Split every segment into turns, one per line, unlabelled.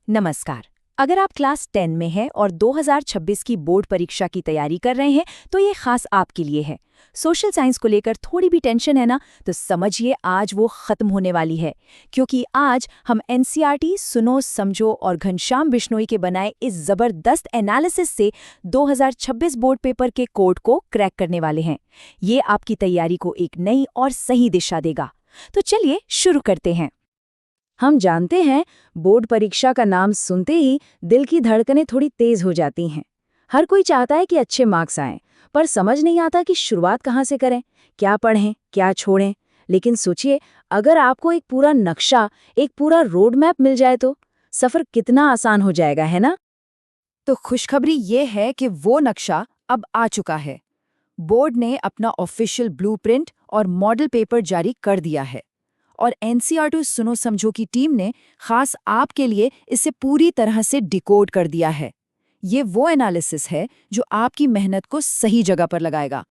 नमस्कार। अगर आप क्लास 10 में हैं और 2026 की बोर्ड परीक्षा की तैयारी कर रहे हैं तो ये खास आपके लिए है। सोशल साइंस को लेकर थोड़ी भी टेंशन है ना, तो समझिए आज वो खत्म होने वाली है। क्योंकि आज हम एनसीईआरटी सुनो समझो और घनश्याम बिश्नोई के बनाए इस जबरदस्त एनालिसिस से 2026 बोर्ड पेपर के कोड को क्रैक करने वाले हैं। ये आपकी तैयारी को एक नई और सही दिशा देगा। तो चलिए शुरू करते हैं। हम जानते हैं, बोर्ड परीक्षा का नाम सुनते ही दिल की धड़कनें थोड़ी तेज हो जाती हैं। हर कोई चाहता है कि अच्छे मार्क्स आएं, पर समझ नहीं आता कि शुरुआत कहाँ से करें, क्या पढ़ें, क्या छोड़ें। लेकिन सोचिए, अगर आपको एक पूरा नक्शा, एक पूरा रोड मैप मिल जाए तो सफर कितना आसान हो जाएगा, है ना?
तो खुशखबरी ये है कि वो नक्शा अब आ चुका है। बोर्ड ने अपना ऑफिशियल ब्लूप्रिंट और मॉडल पेपर जारी कर दिया है और एनसीईआरटी सुनो समझो की टीम ने खास आपके लिए इसे पूरी तरह से डिकोड कर दिया है। ये वो एनालिसिस है जो आपकी मेहनत को सही जगह पर लगाएगा।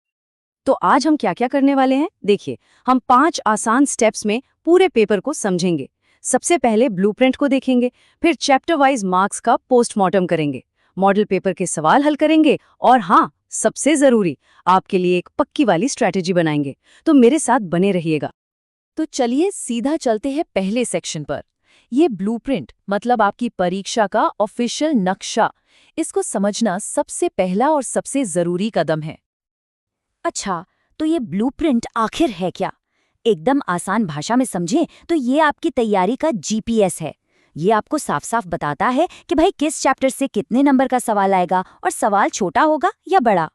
तो आज हम क्या क्या करने वाले हैं, देखिए। हम 5 आसान स्टेप्स में पूरे पेपर को समझेंगे। सबसे पहले ब्लूप्रिंट को देखेंगे, फिर चैप्टर वाइज मार्क्स का पोस्टमार्टम करेंगे, मॉडल पेपर के सवाल हल करेंगे और हाँ, सबसे जरूरी, आपके लिए एक पक्की वाली स्ट्रैटेजी बनाएंगे। तो मेरे साथ बने रहिएगा। तो चलिए सीधा चलते हैं पहले सेक्शन पर। ये ब्लूप्रिंट मतलब आपकी परीक्षा का ऑफिशियल नक्शा। इसको समझना सबसे पहला और सबसे जरूरी कदम है। अच्छा, तो ये ब्लूप्रिंट आखिर है क्या? एकदम आसान भाषा में समझें तो ये आपकी तैयारी का जीपीएस है। ये आपको साफ साफ बताता है कि भाई किस चैप्टर से कितने नंबर का सवाल आएगा और सवाल छोटा होगा या बड़ा।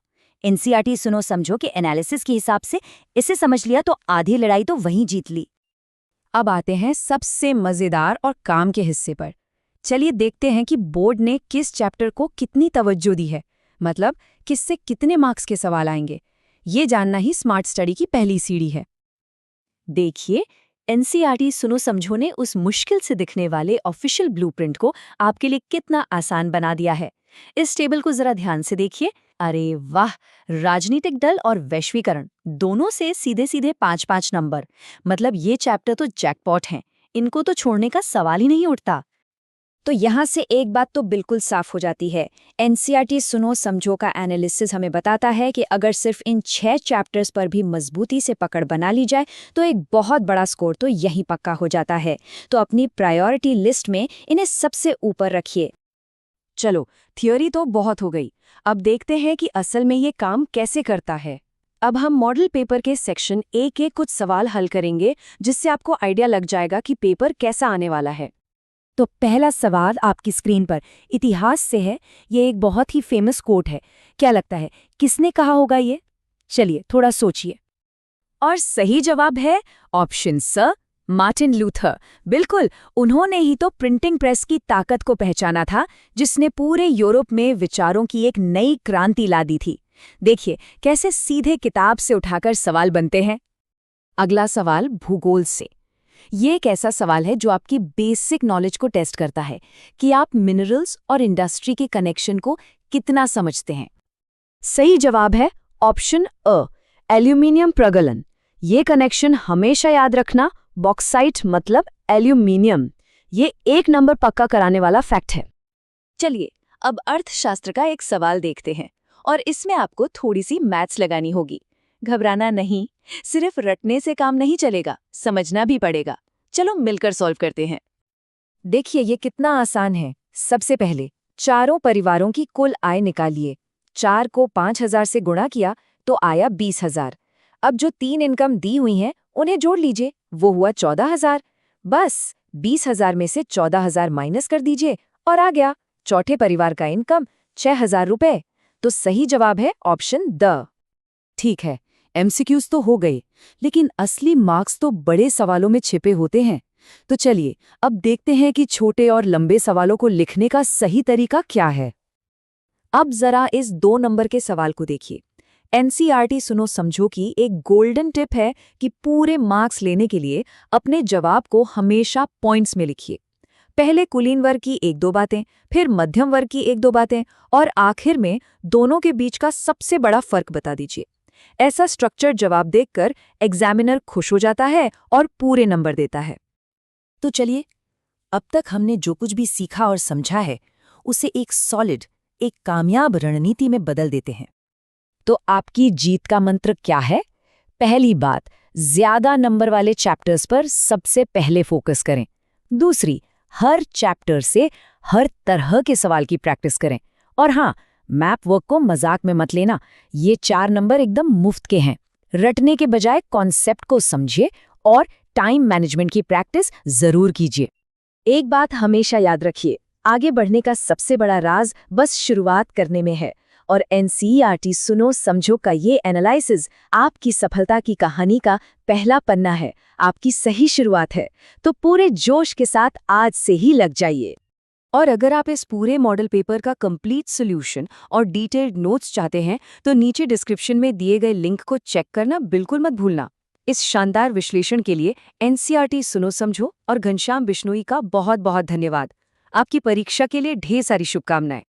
एनसीईआरटी सुनो समझो के एनालिसिस के हिसाब से इसे समझ लिया तो आधी लड़ाई तो वहीं जीत ली। अब आते हैं सबसे मजेदार और काम के हिस्से पर। चलिए देखते हैं कि बोर्ड ने किस चैप्टर को कितनी तवज्जो दी है, मतलब किससे कितने मार्क्स के सवाल आएंगे। ये जानना ही स्मार्ट स्टडी की पहली सीढ़ी है। देखिए, एनसीईआरटी सुनो समझो ने उस मुश्किल से दिखने वाले ऑफिशियल ब्लूप्रिंट को आपके लिए कितना आसान बना दिया है। इस टेबल को जरा ध्यान से देखिए। अरे वाह, राजनीतिक दल और वैश्वीकरण दोनों से सीधे सीधे 5-5 नंबर। मतलब ये चैप्टर तो जैकपॉट हैं, इनको तो छोड़ने का सवाल ही नहीं उठता। तो यहाँ से एक बात तो बिल्कुल साफ हो जाती है। एनसीईआरटी सुनो समझो का एनालिसिस हमें बताता है कि अगर सिर्फ इन 6 चैप्टर्स पर भी मजबूती से पकड़ बना ली जाए तो एक बहुत बड़ा स्कोर तो यहीं पक्का हो जाता है। तो अपनी प्रायोरिटी लिस्ट में इन्हें सबसे ऊपर रखिए। चलो, थियोरी तो बहुत हो गई। अब देखते हैं कि असल में ये काम कैसे करता है। अब हम मॉडल पेपर के सेक्शन ए के कुछ सवाल हल करेंगे, जिससे आपको आइडिया लग जाएगा कि पेपर कैसा आने वाला है। तो पहला सवाल आपकी स्क्रीन पर इतिहास से है। ये एक बहुत ही फेमस कोट है। क्या लगता है किसने कहा होगा ये? चलिए थोड़ा सोचिए। और सही जवाब है ऑप्शन स, मार्टिन लूथर। बिल्कुल, उन्होंने ही तो प्रिंटिंग प्रेस की ताकत को पहचाना था, जिसने पूरे यूरोप में विचारों की एक नई क्रांति ला दी थी। देखिए कैसे सीधे किताब से उठाकर सवाल बनते हैं। अगला सवाल भूगोल से। ये एक ऐसा सवाल है जो आपकी बेसिक नॉलेज को टेस्ट करता है कि आप मिनरल्स और इंडस्ट्री के कनेक्शन को कितना समझते हैं। सही जवाब है ऑप्शन अ, एल्यूमिनियम प्रगलन। ये कनेक्शन हमेशा याद रखना, बॉक्साइट मतलब एल्यूमिनियम। ये 1 नंबर पक्का कराने वाला फैक्ट है। चलिए अब अर्थशास्त्र का एक सवाल देखते हैं और इसमें आपको थोड़ी सी मैथ्स लगानी होगी। घबराना नहीं, सिर्फ रटने से काम नहीं चलेगा, समझना भी पड़ेगा। चलो मिलकर सॉल्व करते हैं। देखिए ये कितना आसान है। सबसे पहले चारों परिवारों की कुल आय निकालिए। 4 को 5,000 से गुणा किया तो आया 20,000। अब जो 3 इनकम दी हुई हैं उन्हें जोड़ लीजिए, वो हुआ 14,000। बस 20,000 में से 14,000 माइनस कर दीजिए और आ गया चौथे परिवार का इनकम 6,000 रुपए। तो सही जवाब है ऑप्शन द। ठीक है, एमसीक्यूज तो हो गए, लेकिन असली मार्क्स तो बड़े सवालों में छिपे होते हैं। तो चलिए अब देखते हैं कि छोटे और लंबे सवालों को लिखने का सही तरीका क्या है। अब जरा इस 2 नंबर के सवाल को देखिए। एनसीईआरटी सुनो समझो की एक गोल्डन टिप है कि पूरे मार्क्स लेने के लिए अपने जवाब को हमेशा पॉइंट्स में लिखिए। पहले कुलीन वर्ग की 1-2 बातें, फिर मध्यम वर्ग की 1-2 बातें और आखिर में दोनों के बीच का सबसे बड़ा फर्क बता दीजिए। ऐसा स्ट्रक्चर्ड जवाब देखकर एग्जामिनर खुश हो जाता है और पूरे नंबर देता है। तो चलिए
अब तक हमने जो कुछ भी सीखा और समझा है उसे एक सॉलिड, एक कामयाब रणनीति में बदल देते हैं।
तो आपकी जीत का मंत्र क्या है? पहली बात, ज्यादा नंबर वाले चैप्टर्स पर सबसे पहले फोकस करें। दूसरी, हर चैप्टर से हर तरह के सवाल की प्रैक्टिस करें। और हाँ, मैप वर्क को मजाक में मत लेना, ये 4 नंबर एकदम मुफ्त के हैं। रटने के बजाय कॉन्सेप्ट को समझिए और टाइम मैनेजमेंट की प्रैक्टिस जरूर कीजिए। एक बात हमेशा याद रखिए, आगे बढ़ने का सबसे बड़ा राज बस शुरुआत करने में है। और एनसीईआरटी सुनो समझो का ये एनालिसिस आपकी सफलता की कहानी का पहला पन्ना है, आपकी सही शुरुआत है। तो पूरे जोश के साथ आज से ही लग जाइए। और अगर आप इस पूरे मॉडल पेपर का कंप्लीट सॉल्यूशन और डिटेल्ड नोट्स चाहते हैं तो नीचे डिस्क्रिप्शन में दिए गए लिंक को चेक करना बिल्कुल मत भूलना। इस शानदार विश्लेषण के लिए एनसीईआरटी सुनो समझो और घनश्याम बिश्नोई का बहुत बहुत धन्यवाद। आपकी परीक्षा के लिए ढेर सारी शुभकामनाएं।